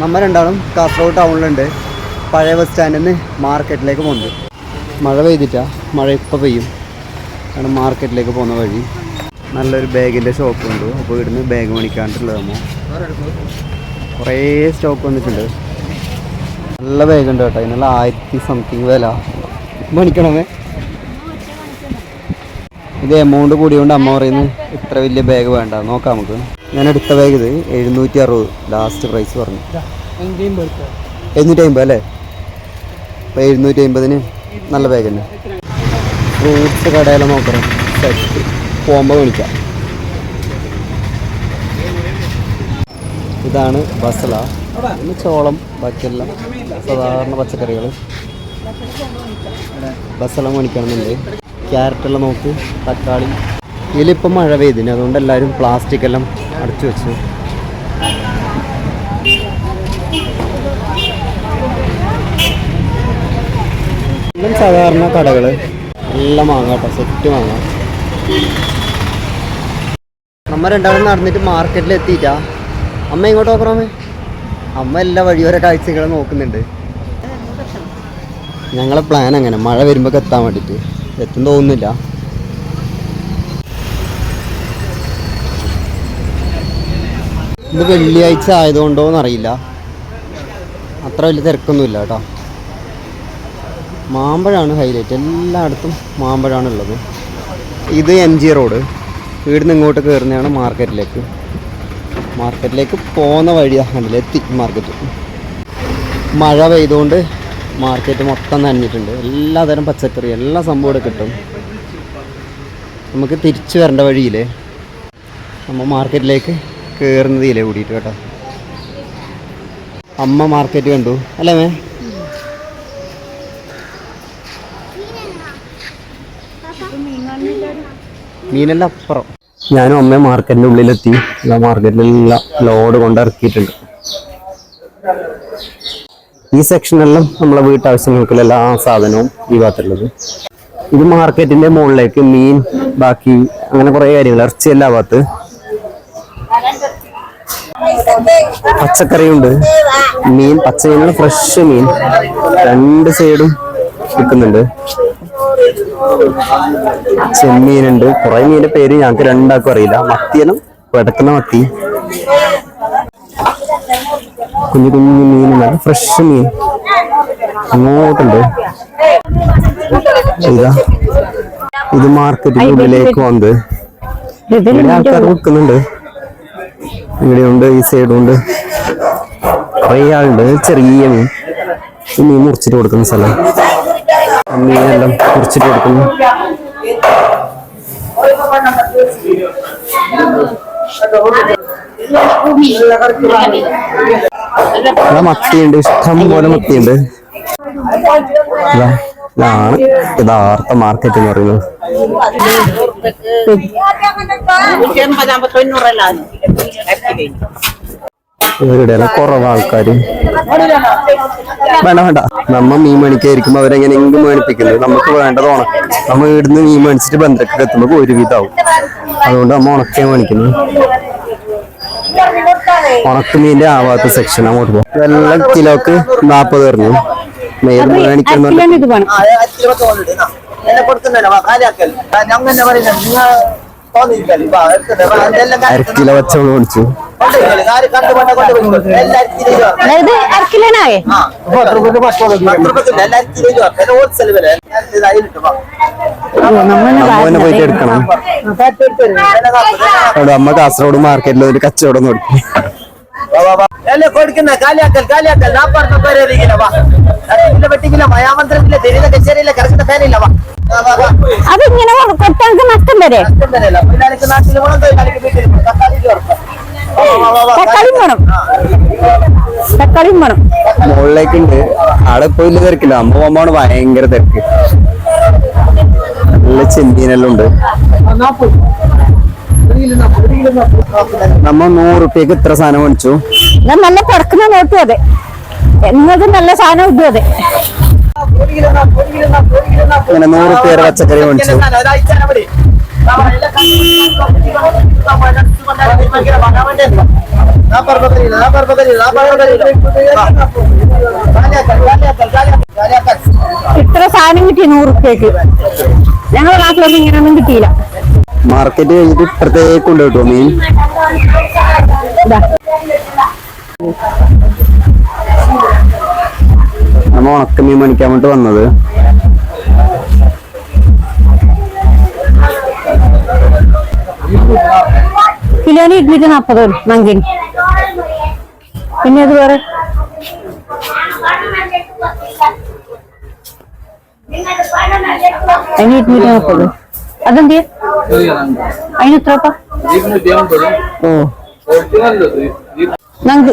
നമ്മൾ രണ്ടാളും കാസർഗോഡ് ടൗണിലുണ്ട്. പഴയ ബസ് സ്റ്റാൻഡിൽ നിന്ന് മാർക്കറ്റിലേക്ക് പോകുന്നത്. മഴ പെയ്തിട്ടാ, മഴ ഇപ്പോൾ പെയ്യും. കാരണം മാർക്കറ്റിലേക്ക് പോകുന്ന വഴി നല്ലൊരു ബാഗിൻ്റെ ഷോപ്പുണ്ട്. അപ്പോൾ ഇവിടുന്ന് ബാഗ് മേടിക്കാണ്ടുള്ളതാകുമ്പോൾ കുറേ സ്റ്റോക്ക് വന്നിട്ടുണ്ട്. നല്ല ബാഗുണ്ട് കേട്ടോ. ഇതിനുള്ള 1000 സംതിങ് വില മേടിക്കണമേ. ഇത് എമൗണ്ട് കൂടിയോണ്ട് അമ്മ പറയുന്നത് ഇത്ര വലിയ ബാഗ് വേണ്ട, നോക്കാം നമുക്ക്. ഞാൻ എടുത്ത ബാഗ് ഇത് 760 ലാസ്റ്റ് പ്രൈസ് പറഞ്ഞു. 750 അല്ലേ? അപ്പോൾ 750-ന് നല്ല ബാഗ് തന്നെ. ഫ്രൂട്ട്സ് കടയെല്ലാം നോക്കണം, സെറ്റ് പോകുമ്പോൾ മേടിക്കാം. ഇതാണ് ബസല, പിന്നെ ചോളം, ബാക്കിയെല്ലാം സാധാരണ പച്ചക്കറികൾ. ബസല മേടിക്കണമെന്നുണ്ട്. ക്യാരറ്റെല്ലാം നോക്ക്, തക്കാളി. ഇതിലിപ്പോൾ മഴ പെയ്തിന്, അതുകൊണ്ട് എല്ലാവരും പ്ലാസ്റ്റിക് എല്ലാം അടച്ചു വെച്ചു. എല്ലാം സാധാരണ കടകൾ, എല്ലാം മാങ്ങ കേട്ടോ, സെറ്റ് മാങ്ങ. നമ്മ രണ്ടാളും നടന്നിട്ട് മാർക്കറ്റിൽ എത്തിയിട്ടാ. അമ്മ ഇങ്ങോട്ട് നോക്കണമേ. അമ്മ എല്ലാ വഴിയോര കാഴ്ചകളും നോക്കുന്നുണ്ട്. ഞങ്ങളെ പ്ലാൻ അങ്ങനെ മഴ വരുമ്പോൾ എത്താൻ വേണ്ടിയിട്ട്. എത്തും തോന്നുന്നില്ല. ഇത് വെള്ളിയാഴ്ച ആയതുകൊണ്ടോന്ന് അറിയില്ല, അത്ര വലിയ തിരക്കൊന്നുമില്ല കേട്ടോ. മാമ്പഴമാണ് ഹൈലൈറ്റ്, എല്ലായിടത്തും മാമ്പഴമാണുള്ളത്. ഇത് MG റോഡ്. ഇവിടുന്ന് ഇങ്ങോട്ട് കയറുന്നതാണ് മാർക്കറ്റിലേക്ക്. മാർക്കറ്റിലേക്ക് പോകുന്ന വഴിയാണ്. അതിലെത്തി മാർക്കറ്റ്. മഴ പെയ്തുകൊണ്ട് മാർക്കറ്റ് മൊത്തം നനഞ്ഞിട്ടുണ്ട്. എല്ലാതരം പച്ചക്കറി, എല്ലാ സംഭവവും കിട്ടും. നമുക്ക് തിരിച്ചു വരേണ്ട വഴിയില്ലേ നമ്മൾ മാർക്കറ്റിലേക്ക് കയറുന്നതിലേ കൂടിയിട്ട് കേട്ടോ. അമ്മ മാർക്കറ്റ് കണ്ടു അല്ലേ മേ? മീനെല്ലാം അപ്പുറം. ഞാനും അമ്മ മാർക്കറ്റിൻ്റെ ഉള്ളിലെത്തി. മാർക്കറ്റിലെല്ലാം ലോഡ് കൊണ്ട് ഇറക്കിയിട്ടുണ്ട്. ഈ സെക്ഷനെല്ലാം നമ്മളെ വീട്ടാവശ്യങ്ങൾക്കുള്ള എല്ലാ സാധനവും ഈ ഭാഗത്തുള്ളത്. ഇത് മാർക്കറ്റിന്റെ മുകളിലേക്ക് മീൻ, ബാക്കി അങ്ങനെ കുറേ കാര്യങ്ങൾ, ഇറച്ചി എല്ലാ ഭാഗത്ത്. പച്ചക്കറിയുണ്ട്, മീൻ, പച്ചമീനുള്ള ഫ്രഷ് മീൻ രണ്ട് സൈഡും വിൽക്കുന്നുണ്ട്. ചെമ്മീനുണ്ട്, കുറെ മീനിന്റെ പേര് ഞങ്ങൾക്ക് രണ്ടാൾക്കും അറിയില്ല. മത്തിയെല്ലാം കിടക്കുന്ന മത്തി, കുഞ്ഞു കുഞ്ഞു മീൻ, നല്ല ഫ്രഷ് മീൻ അങ്ങോട്ടുണ്ട്. ഇതാ ഇത് മാർക്കറ്റിന്റെ ഉള്ളിലേക്ക് വന്നത്. ഇവിടെ ആൾക്കാർ വിൽക്കുന്നുണ്ട്. ഇവിടെയുണ്ട്, ഈ സൈഡുണ്ട്, കുറേ ആളുണ്ട്. ചെറിയ മീൻ, ഈ മീൻ മുറിച്ചിട്ട് കൊടുക്കുന്ന സ്ഥലം. മീനെല്ലാം മുറിച്ചിട്ട് കൊടുക്കുന്നു. മത്തിയുണ്ട്, ഇഷ്ടം പോലെ മത്തിയുണ്ട്. ഇതാണ് യഥാർത്ഥ മാർക്കറ്റ് എന്ന് പറയുന്നത്. ഇവരുടെ കുറവ് ആൾക്കാര് വേണ്ട വേണ്ട. നമ്മ മീൻ മേടിക്കായിരിക്കുമ്പോ അവരെങ്ങനെയെങ്കിലും മേടിപ്പിക്കുന്നത്. നമുക്ക് വേണ്ടത് ഉണക്ക്. നമ്മ ഇവിടുന്ന് മീൻ മേടിച്ചിട്ട് ബന്ധക്കൊക്കെ എത്തുമ്പോ ഒരുവിധാവും. അതുകൊണ്ട് നമ്മ ഉണക്കേ മേടിക്കുന്നത്. ഉണക്കമീന്റെ ആവാത്ത സെക്ഷൻ അങ്ങോട്ട് പോകും. ഇതെല്ലാം കിലോക്ക് 40 പറഞ്ഞു. മേടിക്കുന്ന 1 കിലോ പച്ചമുളക് മേടിച്ചു. അമ്മ പോയിട്ട് എടുക്കണം. അവിടെ അമ്മ കാസർഗോഡ് മാർക്കറ്റിൽ ഒരു കച്ചവടം കൊടുക്കും. അതിങ്ങനെ നഷ്ടം വരെ. മുകളിലേക്കുണ്ട്. ആടെ ഇപ്പൊ വലിയ തിരക്കില്ല. അമ്മ പോകുമ്പോഴാണ് ഭയങ്കര തിരക്ക്. നല്ല ചെമ്മീനെല്ലാം ഉണ്ട്. നമ്മ 100 റുപ്യക്ക് ഇത്ര സാധനം മേടിച്ചു. നല്ല പുറക്കുന്ന നോട്ടും അതെ, എന്നതും നല്ല സാധനം ഇതും അതെ. അങ്ങനെ 100 റുപ്യയുടെ പച്ചക്കറി മേടിച്ചു. ഇത്ര സാധനം കിട്ടി 100 റുപ്യക്ക്. ഞങ്ങളുടെ നാട്ടിലൊന്നും ഇങ്ങനെയൊന്നും കിട്ടിയില്ല. മാർക്കറ്റ് കഴിഞ്ഞിട്ട് ഇപ്പഴത്തേക്ക് ഉണ്ട് കേട്ടോ മീൻ. നമ്മ ഉണക്കമീൻ മേടിക്കാൻ വേണ്ടി വന്നത്. കിലോന് 240 മങ്കിന്. പിന്നെ അത് വേറെ അതിന് 240. അതെന്തിയ അതിന് എത്രപ്പ? ഓ നങ്ക്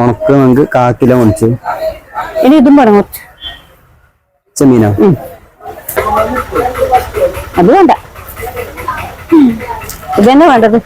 ഉണക്ക നങ്ക് 1/4 കിലോ മേടിച്ചു. ഇനി ഇതും വേണം കുറച്ച്. ചെമ്മീനോ? അത് വേണ്ട, ഇതന്നെ വേണ്ടത്.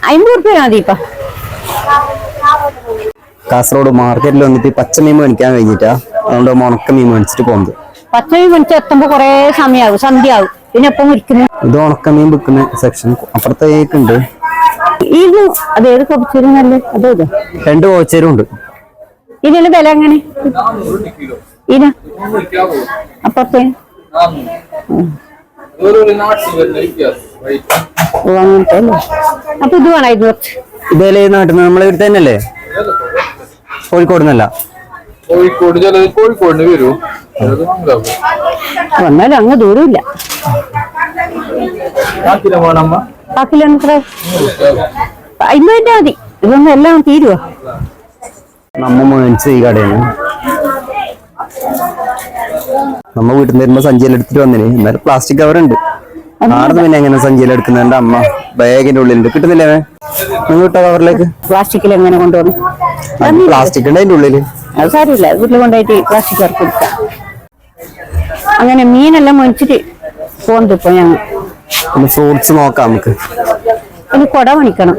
50 റുപ്യ മതി ഇപ്പൊ. കാസർഗോഡ് മാർക്കറ്റിൽ വന്നിട്ട് പച്ചമീൻ മേടിക്കാൻ കഴിഞ്ഞിട്ടാ, അതുകൊണ്ട് ഉണക്കമീൻ മേടിച്ചിട്ട് പോകുന്നത്. പച്ചമീൻ മേടിച്ച് എത്തുമ്പോ കൊറേ സമയാവും, സന്ധ്യയാവും. പിന്നെ എപ്പം മുരിക്കുന്നു. ഇത് ഉണക്കമീൻ വിൽക്കുന്ന സെക്ഷൻ അപ്പുറത്തേക്കുണ്ട്. ഇത് അതേത് കൊച്ചിരുന്നല്ലേ? അതോ ഇത് 2 കോച്ചേരും ഉണ്ട്. ഇതിന് വില എങ്ങനെ? ഇന അപ്പുറത്തെ അങ്ങനത്തെ അല്ലേ? അപ്പൊ ഇത് വേണം 500. ഇതേ നാട്ടിൽ നിന്ന് നമ്മളെ ഇവിടെ തന്നെയല്ലേ? കോഴിക്കോട് നിന്നല്ല? കോഴിക്കോടിന് വരൂ. വന്നാലും അങ്ങ് ദൂരമില്ല. 4 കിലോ വേണമ്മ. 4 കിലോമീറ്റർ 50 മതി. ഇതൊന്നും എല്ലാം തീരുവോ? നമ്മ മേടിച്ച ഈ കടയാണ്. നമ്മ വീട്ടിൽ നിന്ന് വരുമ്പോ സഞ്ചിയിൽ എടുത്തിട്ട് വന്നിന്. എന്നാലും പ്ലാസ്റ്റിക് കവർ ഉണ്ട്. ആടുന്ന് പിന്നെ എങ്ങനെ സഞ്ചിയിൽ എടുക്കുന്നുണ്ട്? അമ്മ ബാഗിന്റെ ഉള്ളിലുണ്ട്. കിട്ടുന്നില്ലേ നിങ്ങൾ ഇട്ട കവറിലേക്ക്? പ്ലാസ്റ്റിക്കിൽ എങ്ങനെ കൊണ്ടുപോകും? പ്ലാസ്റ്റിക് ഉണ്ട് അതിന്റെ ഉള്ളില്. അത് സാരമില്ല, വീട്ടിൽ കൊണ്ടുപോയിട്ട് പ്ലാസ്റ്റിക് കവർ കൊടുക്കാം. അങ്ങനെ മീനെല്ലാം മേടിച്ചിട്ട് പോകുന്നത് ഇപ്പൊ ഞങ്ങൾ. പിന്നെ ഫ്രൂട്ട്സ് നോക്കാം നമുക്ക്. ഇനി കൊട മേടിക്കണം.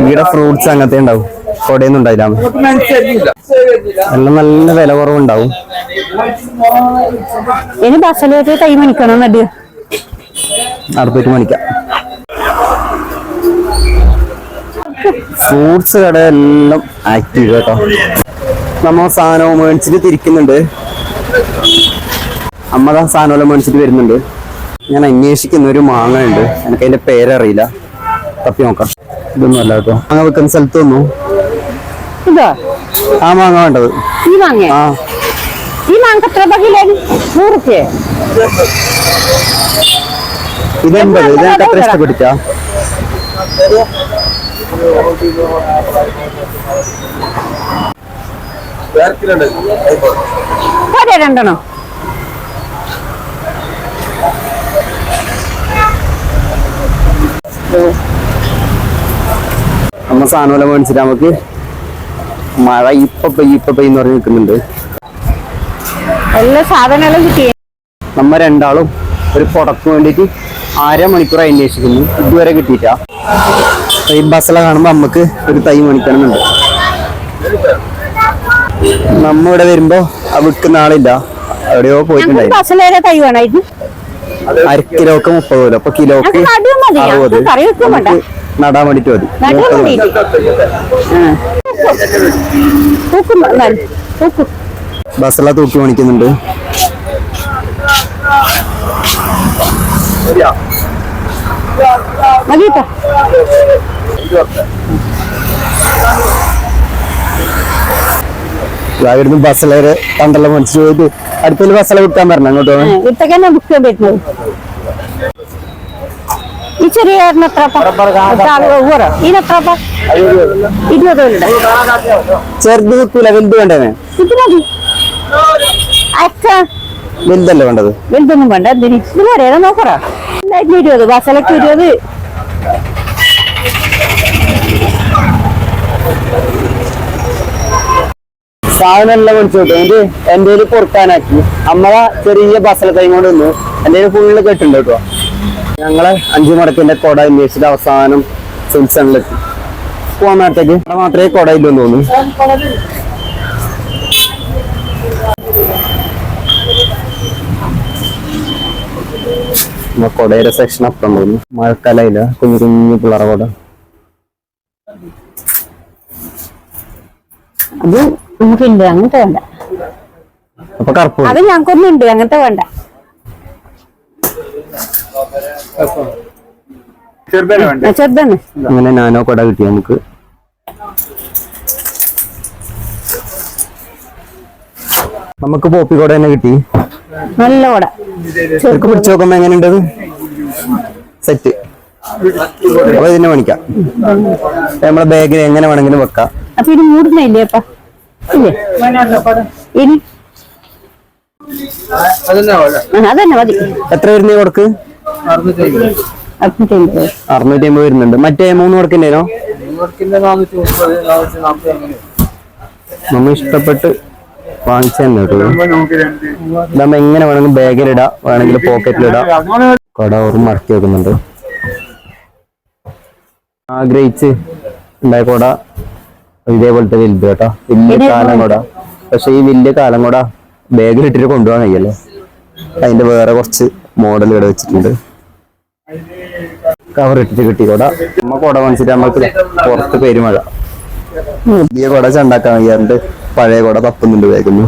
ഇവിടെ ഫ്രൂട്ട്സ് അങ്ങനത്തെ ഉണ്ടാവും, കൊടയൊന്നും ഉണ്ടായില്ല. എല്ലാം നല്ല വില കുറവുണ്ടാവും. ഇനി ബസ്സിലേക്ക് തൈ മേടിക്കണം. നടി അടുത്തേക്ക് മേടിക്കാം. ഫ്രൂട്ട്സ് കട എല്ലാം ആക്റ്റീവ് കേട്ടോ. നമ്മ സാധനവും മേടിച്ചിട്ട് തിരിക്കുന്നുണ്ട്. അമ്മ സാധനമെല്ലാം മേടിച്ചിട്ട് വരുന്നുണ്ട്. ഞാൻ അന്വേഷിക്കുന്ന ഒരു മാങ്ങ ഉണ്ട്, എനിക്ക് അതിന്റെ പേരറിയില്ല. തപ്പി നോക്കാം. ഇതൊന്നും അല്ല കേട്ടോ. മാങ്ങ വെക്കുന്ന സ്ഥലത്ത് വന്നു. ഇതോ ആ മാങ്ങ വേണ്ടത്. ഈ മാങ്ങ? ആ ഈ മാങ്ങ എത്ര കിലോ? 100 റുപ്യ. ഇത് 80. ഇത് എനിക്ക് അത്ര ഇഷ്ടപ്പെട്ടിട്ടാ. രണ്ടെണ്ണോ? നമ്മ സാധനമെല്ലാം മേടിച്ചിട്ട് നമുക്ക് മഴ ഇപ്പൊ പെയ്യെന്ന് പറഞ്ഞ് നിൽക്കുന്നുണ്ട്. എല്ലാ സാധനങ്ങളും കിട്ടി. നമ്മ രണ്ടാളും ഒരു പുടക്ക് വേണ്ടിട്ട് 1/2 മണിക്കൂർ അന്വേഷിക്കുന്നു. ഇതുവരെ കിട്ടിയിട്ടാ. ഈ ബസ്സിലെ കാണുമ്പോ നമുക്ക് ഒരു തൈ മേടിക്കണമെന്നുണ്ട്. നമ്മ ഇവിടെ വരുമ്പോ വിൽക്കുന്ന ആളില്ല, എവിടെയോ പോയിട്ടുണ്ടായി. ബസ്സിലേറെ തൈ വേണമായിരുന്നു. 1/2 കിലോക്ക് 30 രൂപ. അപ്പൊ കിലോക്ക് 60. നടാൻ വേണ്ടിട്ട് മതി. ബസ്സിലെ തൂക്കി മേടിക്കുന്നുണ്ട്. ഇവിടുന്ന് ബസ്സിലേറെ കണ്ടെല്ലാം മേടിച്ചു പോയിട്ട് അടുത്തൊരു ബസ്സിലെ വിൽക്കാൻ പറഞ്ഞ അങ്ങോട്ട് ഇട്ടൊക്കെ ബുക്ക് ചെയ്യാൻ പറ്റുന്നത്. ഈ ചെറിയ ചെറുത് നിൽക്കൂല, വലുത് വേണ്ടേ? വലുതല്ലേ വേണ്ടത്? വലുതൊന്നും വേണ്ട. എന്തിന് ഇതിലേറെ നോക്കറ? 20 ബസ്സിലൊക്കെ 20. സാധനം എല്ലാം മേടിച്ചു കിട്ടും. എന്നിട്ട് എന്റെ പൊറുക്കാനാക്കി അമ്മ ചെറിയ ബസ്സിലെ തൈ കൊണ്ട് വന്നു. എന്റെ ഫുള്ള് കെട്ടുണ്ട് കേട്ടോ. ഞങ്ങള് 5 മടക്കിന്റെ കൊട അന്വേഷിച്ചിട്ട് അവസാനം സിംസണിലെത്തി. പോകാൻ നേരത്തേക്ക് അവിടെ മാത്രമേ കൊട ഇല്ലെന്ന് തോന്നുന്നു. കൊടയുടെ സെക്ഷൻ അപ്പുറം തോന്നുന്നു. മഴക്കാലയില്ല, കുഞ്ഞു കുഞ്ഞു പിള്ളേറ കൊട. അത് നമുക്കുണ്ട്, അങ്ങനത്തെ വേണ്ട. അപ്പൊ കറുപ്പ് അത് ഞങ്ങൾക്കൊന്നും ഉണ്ട്, അങ്ങനത്തെ വേണ്ട. ചെറുതാണ്. അങ്ങനെ നാനോ കൊട കിട്ടി നമുക്ക്. നമുക്ക് പോപ്പി കൊട തന്നെ കിട്ടി. നല്ല കൊട. ചെറുക്ക് പിടിച്ചു നോക്കുമ്പോ എങ്ങനെയുണ്ട് സെറ്റ്. അപ്പൊ ഇതിനെ പണിക്കാം. നമ്മളെ ബാഗിൽ എങ്ങനെ വേണമെങ്കിലും വെക്കാം. അപ്പൊ ഇത് മൂടുന്നില്ലേ അപ്പ? ഇല്ലേ ഇനി അതന്നെ മതി. എത്ര വരുന്നേ കൊടുക്ക്? 650 വരുന്നുണ്ട്. മറ്റേ 3 കൊടുക്കണ്ടേനോ? നമ്മ ഇഷ്ടപ്പെട്ട് വാങ്ങിച്ചു തന്നെ കേട്ടോ. നമ്മ എങ്ങനെ വേണമെങ്കിലും ബാഗിലിടാം, വേണമെങ്കിൽ പോക്കറ്റിലിടാം. കൊട ഓർമ്മ മടക്കി വെക്കുന്നുണ്ട്. ആഗ്രഹിച്ച് ഉണ്ടായ കൊട ഇതേപോലത്തെ വലുത് കേട്ടോ, വലിയ കാലം കൊട. പക്ഷെ ഈ വലിയ കാലം കൊട ബാഗിലിട്ടിട്ട് കൊണ്ടുപോകാൻ കഴിയല്ലേ. അതിന്റെ വേറെ കുറച്ച് മോഡൽ ഇവിടെ വെച്ചിട്ടുണ്ട്. കവർ ഇട്ടിട്ട് കിട്ടി കൊട. നമ്മ കൊട വാങ്ങിച്ചിട്ട് നമ്മൾക്ക് പുറത്ത് പെരുമഴ. പുതിയ കൊട ചണ്ടാക്കാൻ വയ്യാറുണ്ട്, പഴയ കൊട തപ്പുന്നുണ്ട് ബാഗിന്ന്.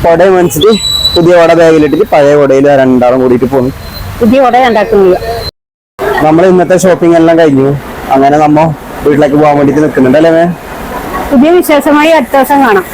കൊട വാങ്ങിച്ചിട്ട് പുതിയ കൊട ബാഗിലിട്ടിട്ട് പഴയ കൊടയിൽ രണ്ടാളും കൂടിയിട്ട് പോകുന്നു. പുതിയ കൊട ഉണ്ടാക്കുന്നില്ല. നമ്മൾ ഇന്നത്തെ ഷോപ്പിംഗ് എല്ലാം കഴിഞ്ഞു. അങ്ങനെ നമ്മ വീട്ടിലേക്ക് പോകാൻ വേണ്ടിട്ട് നിൽക്കുന്നുണ്ട് അല്ലേ? പുതിയ വിശേഷമായി അടുത്ത ദിവസം കാണാം.